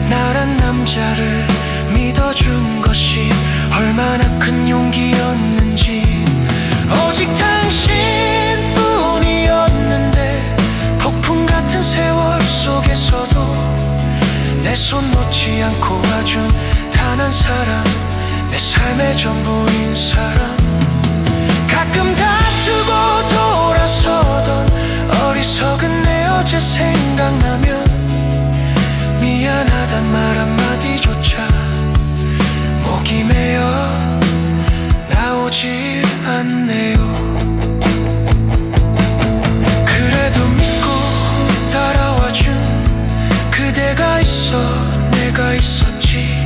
나란 남자를 믿어준 것이 얼마나 큰 용기였는지. 오직 당신뿐이었는데 폭풍 같은 세월 속에서도 내 손 놓지 않고 와준 단 한 사람, 내 삶의 전부인 사람. 가끔 다투고 돌아서던 어리석은 내 어제 생각나면 미안하단 말 한마디조차 목이 메어 나오질 않네요. 그래도 믿고 따라와준 그대가 있어 내가 있었지.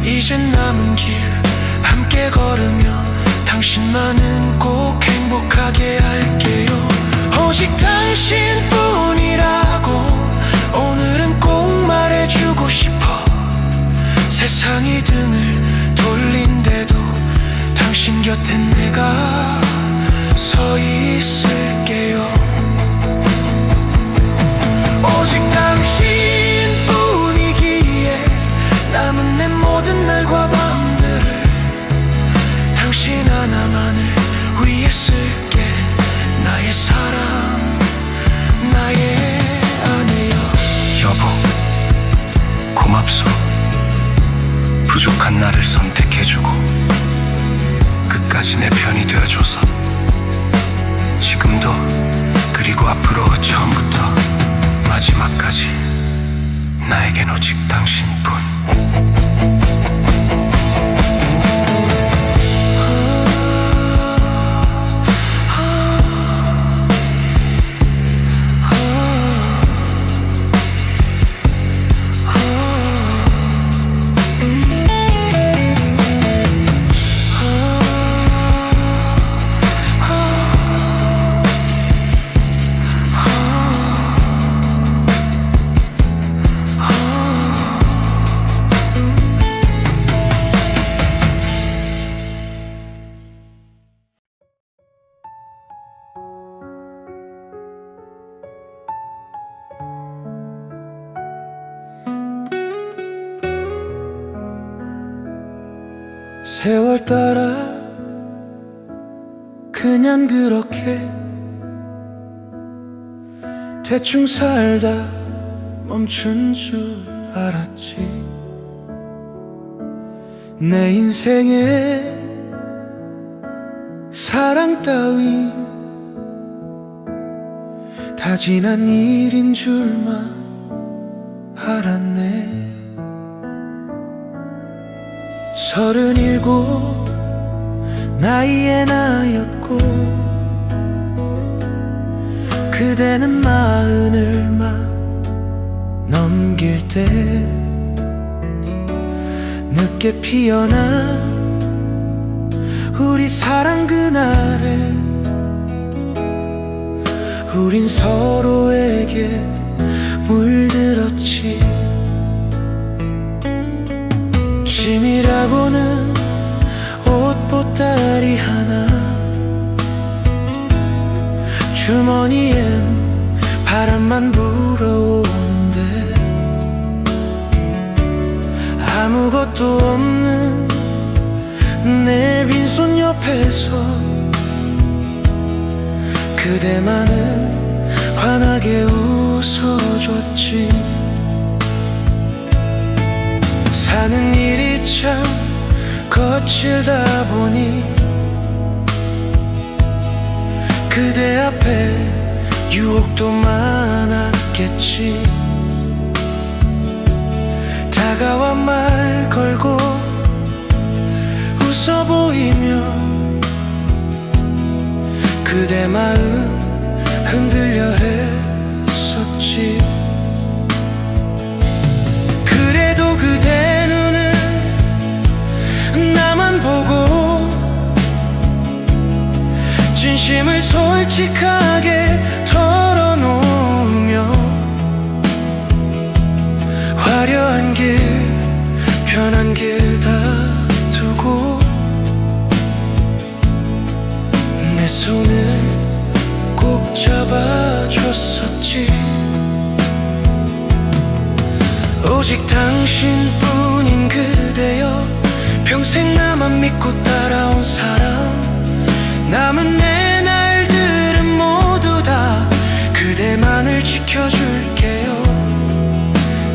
이젠 남은 길 함께 걸으며 당신만은 꼭 행복하게 할게요. 오직 당신뿐이라고 오늘은 꼭 말해주고 싶어. 세상이 등을 돌린데도 당신 곁엔 내가 서 있을게요. 오직 당신뿐이기에 남은 내 모든 날과 밤들을 당신 하나만을 위해 쓸게. 나의 사랑, 나의 아내여. 여보, 고맙소. 부족한 나를 선택해주고 끝까지 내 편이 되어줘서. 지금도 그리고 앞으로 처음부터 마지막까지 나에겐 오직 당신뿐. 세월 따라 그냥 그렇게 대충 살다 멈춘 줄 알았지. 내 인생에 사랑 따위 다 지난 일인 줄만 알았네. 37 나이의 나였고 그대는 40을 막 넘길 때 늦게 피어난 우리 사랑 그날에 우린 서로에게 물들었지. 짐이라고는 옷보따리 하나, 주머니엔 바람만 불어오는데 아무것도 없는 내 빈손 옆에서 그대만은 환하게 웃어줬지. 사는 일이 참 거칠다 보니 그대 앞에 유혹도 많았겠지. 다가와 말 걸고 웃어 보이며 그대 마음 흔들려 했었지. 그래도 그대 눈은 나만 보고 진심을 솔직하게 털어놓으며 화려한 길 편한 길 다 두고 내 손을 꼭 잡아줬었지. 오직 당신뿐인 그대여, 평생 나만 믿고 따라온 사람. 남은 내 날들은 모두 다 그대만을 지켜줄게요.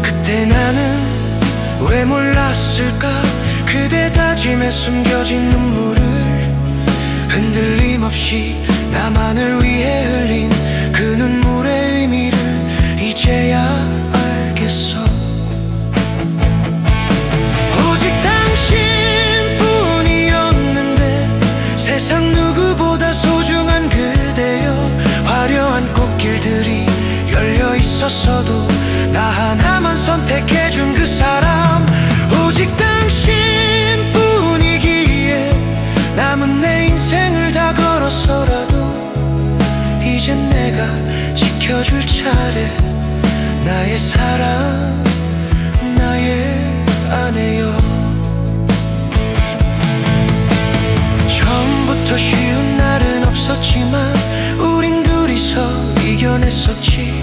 그때 나는 왜 몰랐을까, 그대 다짐에 숨겨진 눈물을 흔들림 없이 나만을 위해 흘린 그 눈물의 의미를 이제야 알겠어. 오직 당신뿐이었는데 세상 누구보다 소중한 그대여. 화려한 꽃길들이 열려 있었어도 나 하나만 선택해준 그 사람. 오직 당신뿐이기에 남은 내 인생을 다 걸어서라도 이젠 내가 지켜줄 차례. 나의 사랑, 나의 아내여. 처음부터 쉬운 날은 없었지만 우린 둘이서 이겨냈었지.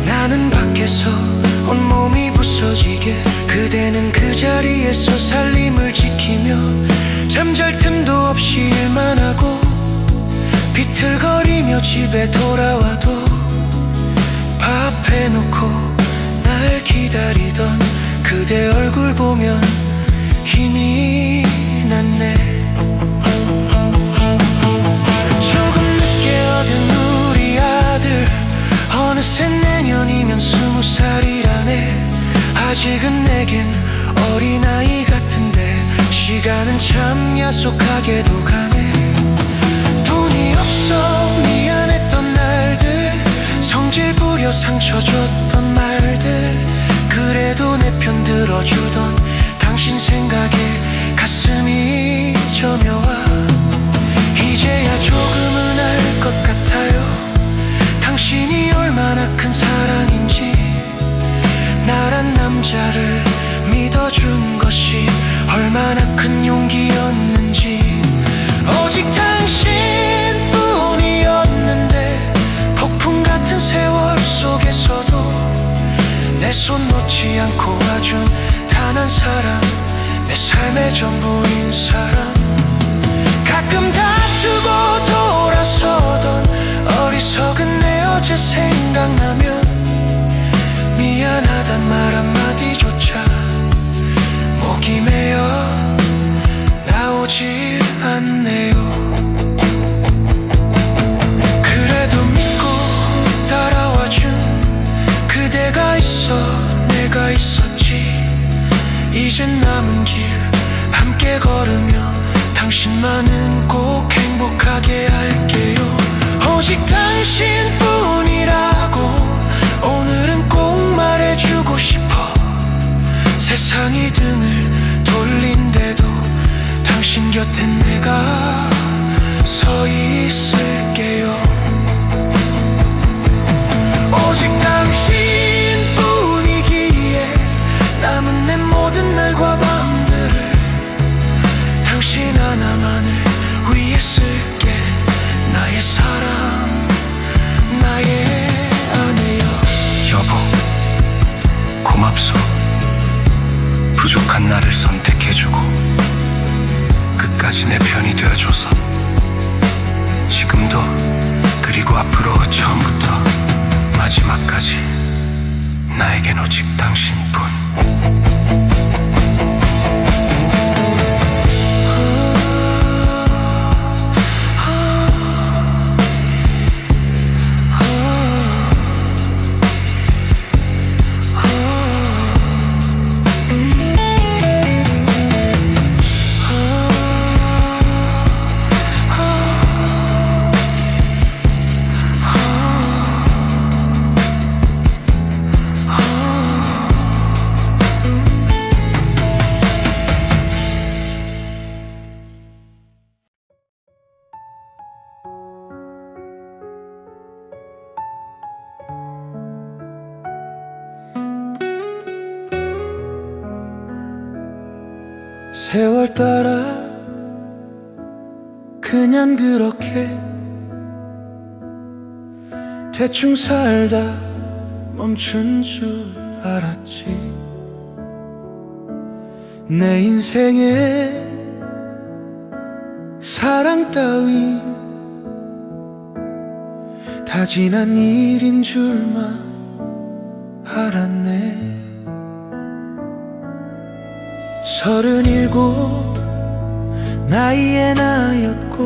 나는 밖에서 온몸이 부서지게, 그대는 그 자리에서 살림을 지키며 잠잘 틈도 없이 일만 하고 비틀거리며 집에 돌아와도 밥 해놓고 날 기다리던 그대 얼굴 보면 힘이 났네. 조금 늦게 얻은 우리 아들, 어느새 내년이면 20살이라네. 아직은 내겐 어린아이 같은데 시간은 참 야속하게도 가네. 돈이 없어 미안했던 날들, 성질 부려 상처 줬던 말들, 그래도 내 편 들어주던 당신 생각에 가슴이 저며와. 이제야 조금은 알 것 같아요, 당신이 얼마나 큰 사랑인지. 나란 남자를 믿어준 것이 얼마나 큰 용기였는지. 오직 당신뿐이었는데 폭풍 같은 세월 속에서도 내 손 놓지 않고 와준 단 한 사람, 내 삶의 전부인 사람. 가끔 다투고 돌아서던 어리석은 내 어제 생각나면 미안하단 말 한마디조차 목이 메어 나오질 않네요. 그래도 믿고 따라와준 그대가 있어 내가 있었지. 이젠 남은 길 함께 걸으며 당신만은 꼭 행복하게 할게요. 오직 당신뿐이라고 오늘은 꼭 말해주고 싶어. 세상이 등을 돌린데도 당신 곁엔 내가 서 있을게요. 오직 당신뿐이기에 남은 내 모든 날과 밤들을 당신 하나만을 위해 쓸게. 나의 사랑, 나의 아내여. 여보, 고맙소. 부족한 나를 선택해주고 끝까지 내 편이 되어줘서. 지금도 그리고 앞으로 처음부터 마지막까지 나에겐 오직 당신뿐. 세월 따라 그냥 그렇게 대충 살다 멈춘 줄 알았지. 내 인생에 사랑 따위 다 지난 일인 줄만 알았네. 37 나이의 나였고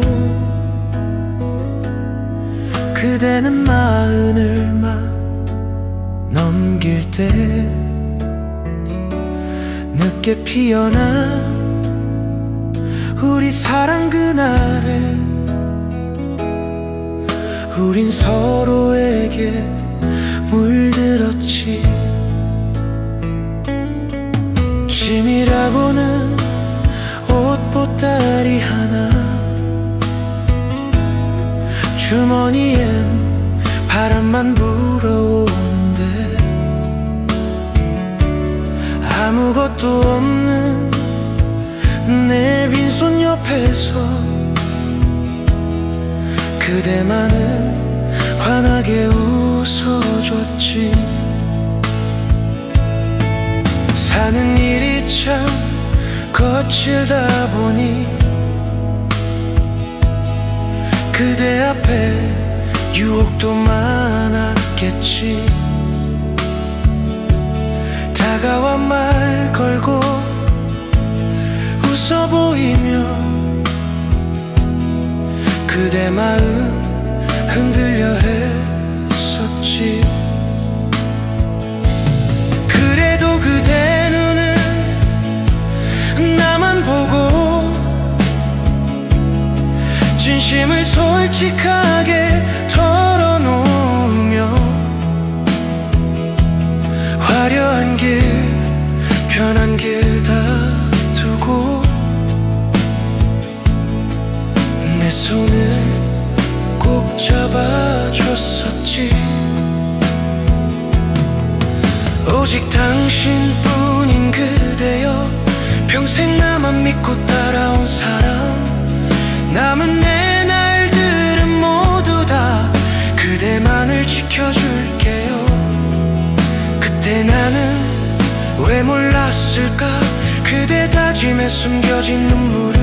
그대는 40을 막 넘길 때 늦게 피어난 우리 사랑 그날에 우린 서로에게 물들었지. 짐이라고는 옷 보따리 하나, 주머니엔 바람만 불어오는데 아무것도 없는 내 빈손 옆에서 그대만은 환하게 웃어줬지. 사는 일이 참 거칠다 보니 그대 앞에 유혹도 많았겠지. 다가와 말 걸고 웃어 보이며 그대 마음 흔들려 했었지. 그래도 그대 눈은 나만 보고 진심을 솔직하게 털어놓으며 화려한 길 편한 길 다 두고 내 손을 꼭 잡아줬었지. 오직 당신뿐인 그대여, 평생 나만 믿고 따라온 사람. 남은 내 날들은 모두 다 그대만을 지켜줄게요. 그때 나는 왜 몰랐을까, 그대 다짐에 숨겨진 눈물을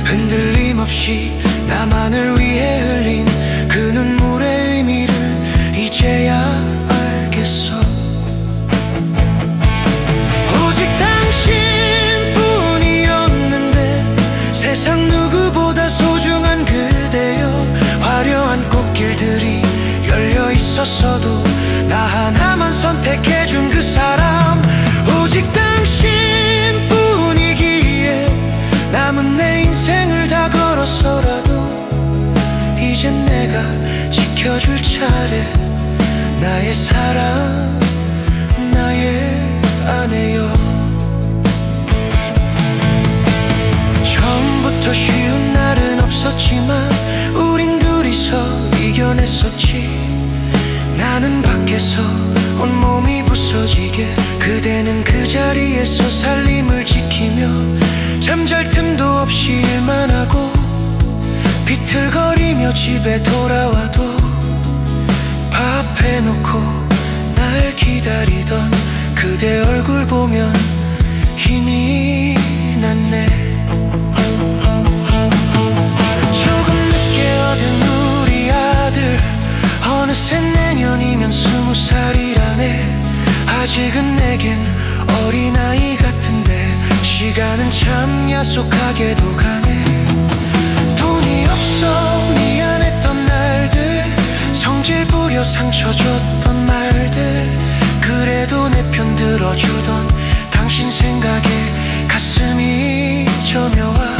흔들림 없이 나만을 위해 흘린 그 눈물의 의미를 이제야 알겠어. 오직 당신뿐이었는데 세상 누구보다 소중한 그대여. 화려한 꽃길들이 열려 있었어도 나 하나만 선택해준 그 사람. 오직 당신뿐이기에 지켜줄 차례. 나의 사랑, 나의 아내여. 처음부터 쉬운 날은 없었지만 우린 둘이서 이겨냈었지. 나는 밖에서 온몸이 부서지게, 그대는 그 자리에서 살림을 지키며 잠잘 틈도 없이 일만 하고, 비틀거리며 집에 돌아와도 밥 해놓고 날 기다리던 그대 얼굴 보면 힘이 났네. 조금 늦게 얻은 우리 아들, 어느새 내년이면 20살이라네. 아직은 내겐 어린아이 같은데 시간은 참 야속하게도 가네. 돈이 없어 미안했던 날들, 성질 부려 상처 줬던 말들, 그래도 내 편 들어주던 당신 생각에 가슴이 저며와.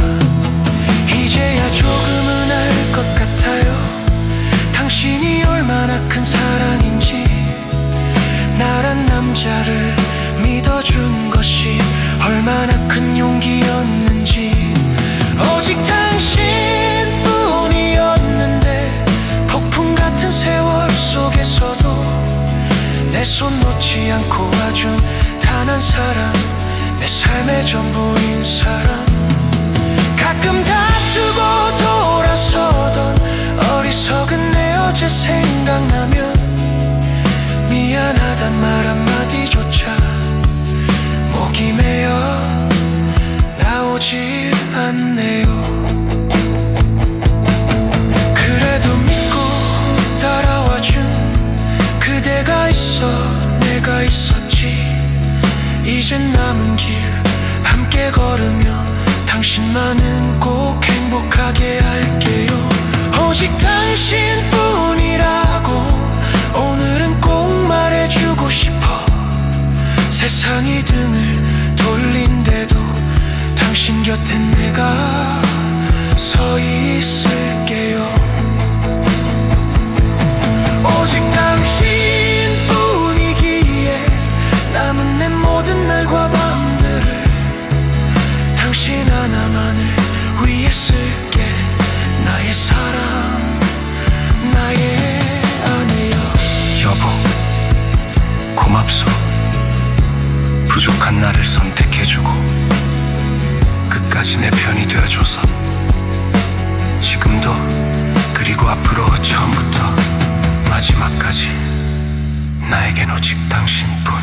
이제야 조금은 알 것 같아요, 당신이 얼마나 큰 사랑인지. 나란 남자를 믿어준 것이 얼마나 큰 용기였는지. 오직 당신뿐이었는데 폭풍 같은 세월 속에서도 내 손 놓지 않고 와준 단 한 사람, 내 삶의 전부인 사람. 가끔 다투고 돌아서던 어리석은 내 어제 생각나면 미안하단 말 한마디조차 목이 메어 나오질 않네요. 그래도 믿고 따라와준 그대가 있어 내가 있었지. 이젠 남은 길 함께 걸으며 당신만은 꼭 행복하게 할게요. 오직 당신뿐이라고 오늘은 꼭 말해주고 싶어. 세상이 등을 돌린데도 당신 곁엔 내가 서 있을게요. 오직 당신뿐이기에 남은 내 모든 날과 밤들을 당신 하나만을 위해 쓸게. 나의 사랑, 나의 아내여. 여보, 고맙소. 부족한 나를 선택해주고 끝까지 내 편이 되어줘서. 지금도 그리고 앞으로 처음부터 마지막까지 나에겐 오직 당신뿐.